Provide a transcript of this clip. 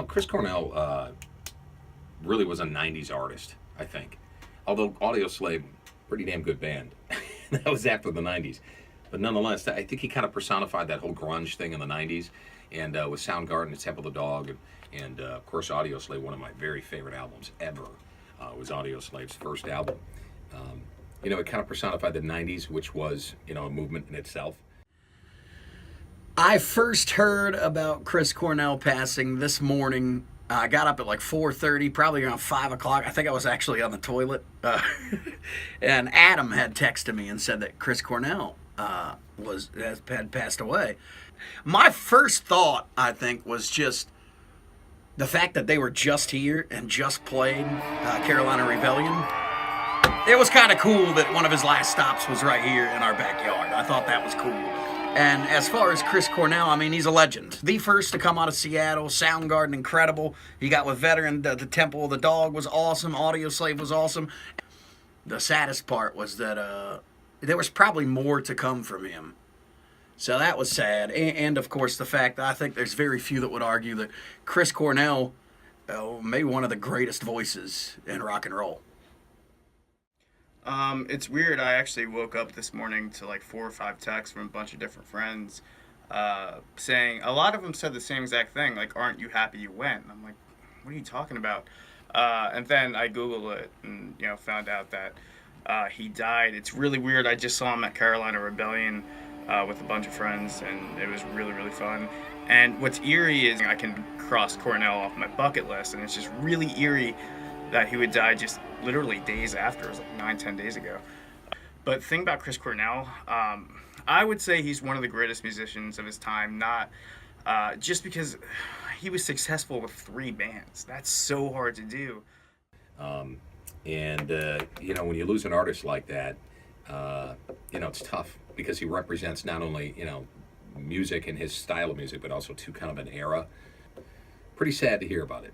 Chris Cornell really was a 90s artist, I think. Although Audio Slave, pretty damn good band. That was after the 90s. But nonetheless, I think he kind of personified that whole grunge thing in the 90s. And with Soundgarden and Temple the Dog, and of course, Audio Slave, one of my very favorite albums ever, was Audio Slave's first album. It kind of personified the 90s, which was, a movement in itself. I first heard about Chris Cornell passing this morning. I got up at like 4:30, probably around 5 o'clock. I think I was actually on the toilet. And Adam had texted me and said that Chris Cornell had passed away. My first thought, I think, was just the fact that they were just here and just played Carolina Rebellion. It was kind of cool that one of his last stops was right here in our backyard. I thought that was cool. And as far as Chris Cornell, I mean, he's a legend. The first to come out of Seattle, Soundgarden, incredible. He got with Veteran, the Temple of the Dog was awesome, Audio Slave was awesome. The saddest part was that there was probably more to come from him. So that was sad. And of course, the fact that I think there's very few that would argue that Chris Cornell, maybe one of the greatest voices in rock and roll. It's weird. I actually woke up this morning to like 4 or 5 texts from a bunch of different friends saying, a lot of them said the same exact thing, like, aren't you happy you went? And I'm like, what are you talking about? And then I Googled it and, found out that he died. It's really weird. I just saw him at Carolina Rebellion with a bunch of friends, and it was really, really fun. And what's eerie is I can cross Cornell off my bucket list, and it's just really eerie that he would die just literally days after. It was like 9-10 days ago. But the thing about Chris Cornell, I would say he's one of the greatest musicians of his time, not just because he was successful with 3 bands. That's so hard to do. When you lose an artist like that, it's tough because he represents not only, music and his style of music, but also to kind of an era. Pretty sad to hear about it.